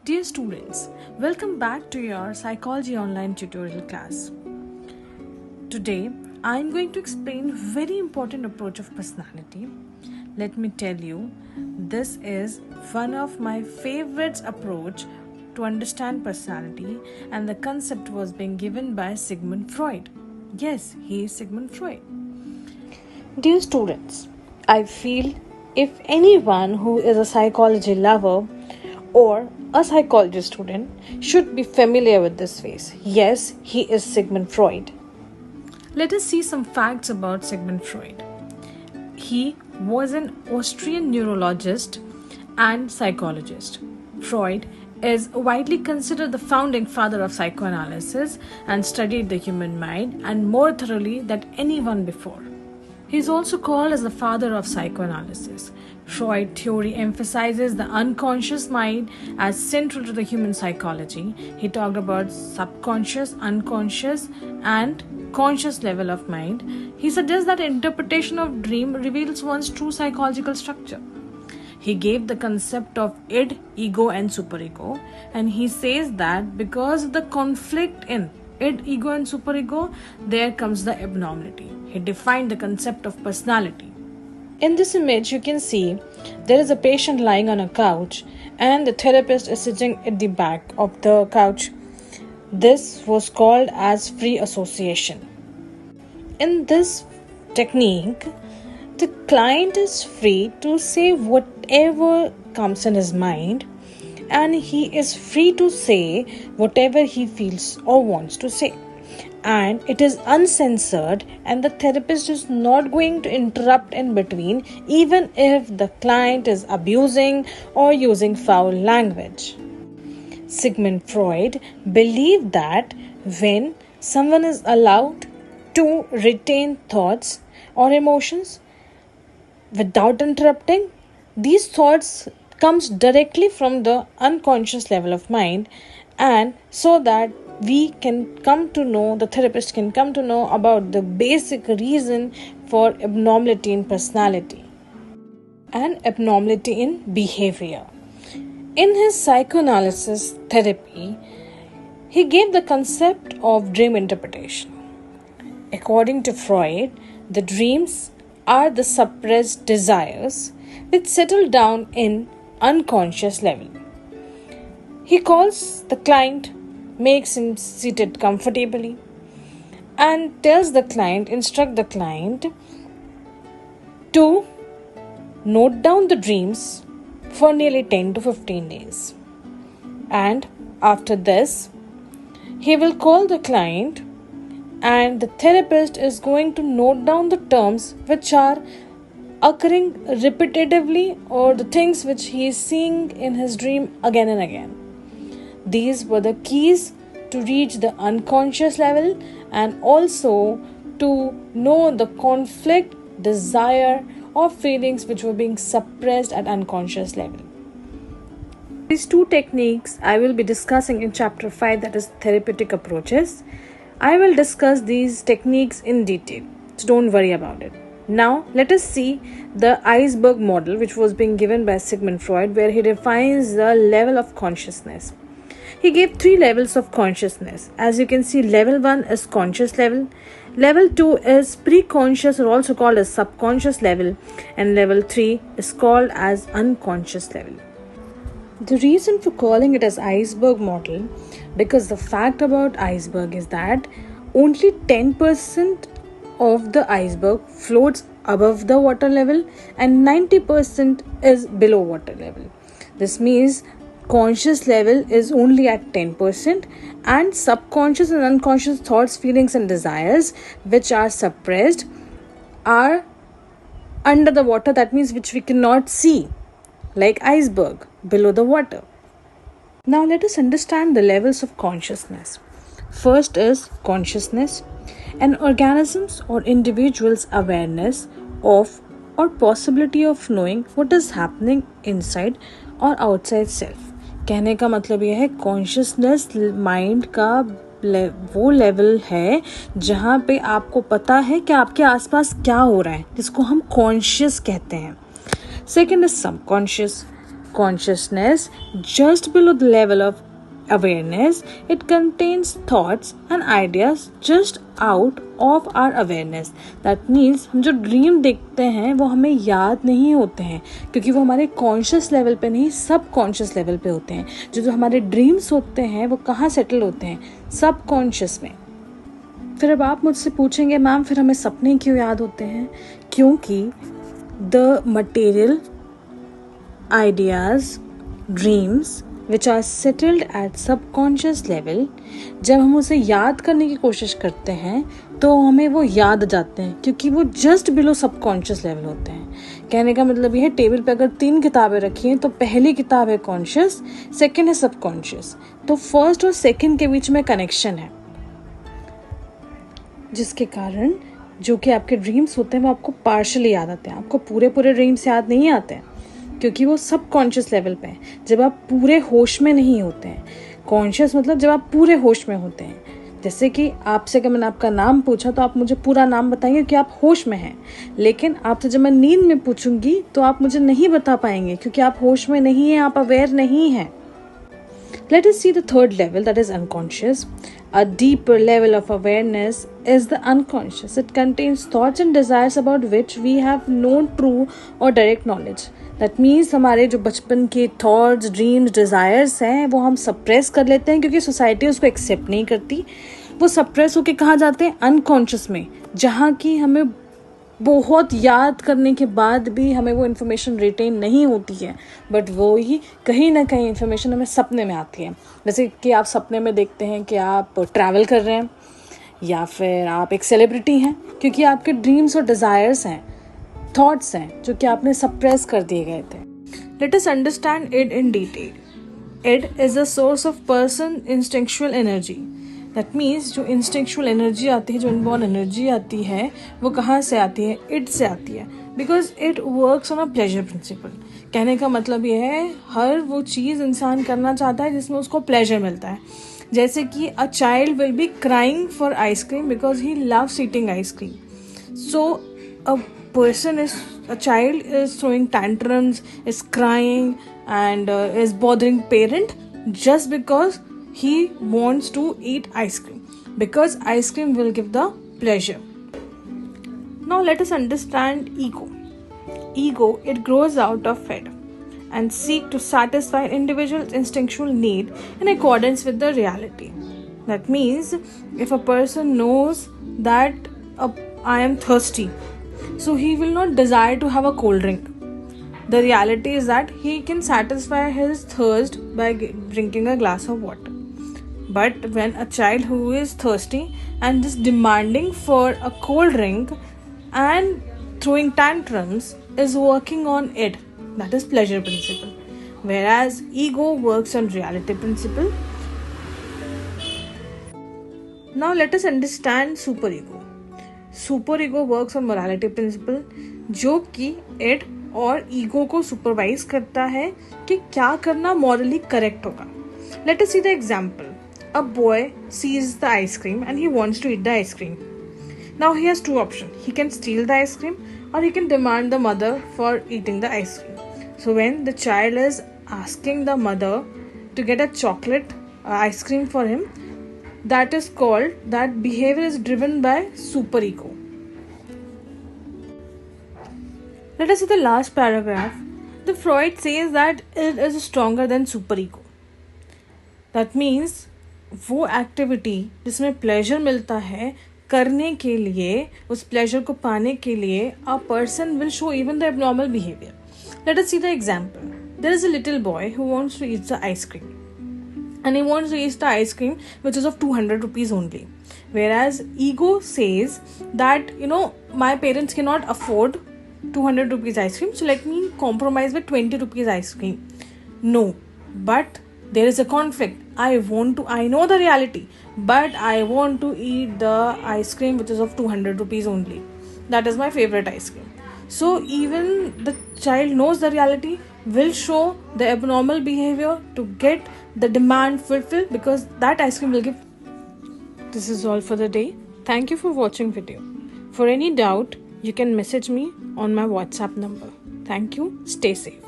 Dear students, welcome back to your Psychology Online tutorial class. Today, I am going to explain very important approach of personality. Let me tell you, this is one of my favorite approach to understand personality, and the concept was being given by Sigmund Freud. Yes, he is Sigmund Freud. Dear students, I feel if anyone who is a psychology lover or a psychology student should be familiar with this face. Yes, he is Sigmund Freud. Let us see some facts about Sigmund Freud. He was an Austrian neurologist and psychologist. Freud is widely considered the founding father of psychoanalysis and studied the human mind and more thoroughly than anyone before. He is also called as the father of psychoanalysis. Freud theory emphasizes the unconscious mind as central to the human psychology. He talked about subconscious, unconscious, and conscious level of mind. He suggests that interpretation of dream reveals one's true psychological structure. He gave the concept of id, ego, and superego, and he says that because of the conflict in id, ego, and superego, there comes the abnormality. He defined the concept of personality. In this image, you can see there is a patient lying on a couch and the therapist is sitting at the back of the couch. This was called as free association. In this technique, the client is free to say whatever comes in his mind, and he is free to say whatever he feels or wants to say. And it is uncensored, and the therapist is not going to interrupt in between, even if the client is abusing or using foul language. Sigmund Freud believed that when someone is allowed to retain thoughts or emotions without interrupting, these thoughts comes directly from the unconscious level of mind, and so that we can come to know, the therapist can come to know about the basic reason for abnormality in personality and abnormality in behavior. In his psychoanalysis therapy, he gave the concept of dream interpretation. According to Freud, the dreams are the suppressed desires which settle down in unconscious level. He calls the client, makes him seated comfortably, and tells the client, instruct the client to note down the dreams for nearly 10 to 15 days. And after this, he will call the client, and the therapist is going to note down the terms which are occurring repetitively or the things which he is seeing in his dream again and again. These were the keys to reach the unconscious level and also to know the conflict, desire, or feelings which were being suppressed at unconscious level. These two techniques I will be discussing in chapter 5, that is therapeutic approaches. I will discuss these techniques in detail, so don't worry about it. Now, let us see the iceberg model which was being given by Sigmund Freud, where he defines the level of consciousness. He gave 3 levels of consciousness. As you can see, level 1 is conscious level, level 2 is pre-conscious or also called as subconscious level, and level 3 is called as unconscious level. The reason for calling it as iceberg model, because the fact about iceberg is that only 10% of the iceberg floats above the water level and 90% is below water level. This means conscious level is only at 10%, and subconscious and unconscious thoughts, feelings, and desires which are suppressed are under the water, that means which we cannot see, like iceberg below the water. Now let us understand the levels of consciousness. First is consciousness, an organism's or individual's awareness of or possibility of knowing what is happening inside or outside self. कहने का मतलब यह है consciousness mind का वो level है जहाँ पे आपको पता है कि आपके आसपास क्या हो रहा है, जिसको हम कॉन्शियस कहते हैं. Second is subconscious, consciousness just below the level of awareness. It contains thoughts and ideas just out of our awareness. That means हम जो ड्रीम देखते हैं वो हमें याद नहीं होते हैं, क्योंकि वो हमारे कॉन्शियस लेवल पे नहीं, सब कॉन्शियस लेवल पे होते हैं. जो हमारे ड्रीम्स होते हैं वो कहाँ सेटल होते हैं? सब कॉन्शियस में. फिर अब आप मुझसे पूछेंगे, मैम फिर हमें सपने क्यों याद होते हैं? क्योंकि the material ideas, dreams which are settled at subconscious level, जब हम उसे याद करने की कोशिश करते हैं तो हमें वो याद आ जाते हैं, क्योंकि वो जस्ट बिलो सबकॉन्शियस लेवल होते हैं. कहने का मतलब ये है, टेबल पे अगर 3 किताबें रखी हैं तो पहली किताब है कॉन्शियस, सेकंड है सबकॉन्शियस. तो फर्स्ट और सेकंड के बीच में कनेक्शन है, जिसके कारण जो कि आपके ड्रीम्स होते हैं वो आपको पार्शली याद आते हैं. आपको पूरे ड्रीम्स याद नहीं आते हैं, क्योंकि वो सब कॉन्शियस लेवल पे हैं, जब आप पूरे होश में नहीं होते हैं. कॉन्शियस मतलब जब आप पूरे होश में होते हैं. जैसे कि आपसे अगर मैंने आपका नाम पूछा तो आप मुझे पूरा नाम बताएंगे कि आप होश में हैं, लेकिन आपसे जब मैं नींद में पूछूंगी तो आप मुझे नहीं बता पाएंगे, क्योंकि आप होश में नहीं हैं, आप अवेयर नहीं हैं. Let us see the third level, that is unconscious. A deeper level of awareness is the unconscious. It contains thoughts and desires about which we have no true or direct knowledge. That means हमारे जो बचपन के thoughts, dreams, desires हैं वो हम suppress कर लेते हैं, क्योंकि सोसाइटी उसको एक्सेप्ट नहीं करती. वो सप्रेस होके कहाँ जाते हैं? अनकॉन्शियस में, जहाँ की हमें बहुत याद करने के बाद भी हमें वो इन्फॉर्मेशन रिटेन नहीं होती है, बट वो ही कहीं ना कहीं इन्फॉर्मेशन हमें सपने में आती है. जैसे कि आप सपने में देखते हैं कि आप ट्रैवल कर रहे हैं या फिर आप एक सेलिब्रिटी हैं, क्योंकि आपके ड्रीम्स और डिज़ायर्स हैं, थॉट्स हैं जो कि आपने सप्रेस कर दिए गए थे. Let us understand it in detail. It is a source of person instinctual energy. That means जो इंस्टिंक्चुअल एनर्जी आती है, जो इनबॉर्न एनर्जी आती है, वो कहाँ से आती है? इट से आती है, because it works on a pleasure principal. कहने का मतलब ये है, हर वो चीज़ इंसान करना चाहता है जिसमें उसको प्लेजर मिलता है. जैसे कि a child will be crying for ice cream because he loves eating ice cream. So a child is throwing tantrums, is crying and is bothering parent just because he wants to eat ice cream, because ice cream will give the pleasure. Now let us understand ego. Ego, it grows out of it and seek to satisfy an individual's instinctual need in accordance with the reality. That means if a person knows that I am thirsty, so he will not desire to have a cold drink. The reality is that he can satisfy his thirst by drinking a glass of water. But when a child who is thirsty and just demanding for a cold drink and throwing tantrums is working on it, that is pleasure principle. Whereas ego works on reality principle. Now let us understand superego. Superego works on morality principle, जो कि it और ego को supervise करता है कि क्या करना morally correct होगा. Let us see the example. A boy sees the ice cream and he wants to eat the ice cream. Now he has 2 option. He can steal the ice cream और he can demand the mother for eating the ice cream. So when the child is asking the mother to get a chocolate ice cream for him, that is called, that behavior is driven by superego. Let us see the last paragraph. The Freud says that it is stronger than superego. That means वो activity जिसमें pleasure मिलता है, करने के लिए, उस pleasure को पाने के लिए, a person will show even the abnormal behavior. Let us see the example. There is a little boy who wants to eat the ice cream. And he wants to eat the ice cream which is of 200 rupees only. Whereas ego says that, my parents cannot afford 200 rupees ice cream, so let me compromise with 20 rupees ice cream. No, but there is a conflict. I know the reality, but I want to eat the ice cream which is of 200 rupees only. That is my favorite ice cream. So even the child knows the reality, will show the abnormal behavior to get the demand fulfilled, because that ice cream will give. This is all for the day. Thank you for watching video. For any doubt, you can message me on my WhatsApp number. Thank you. Stay safe.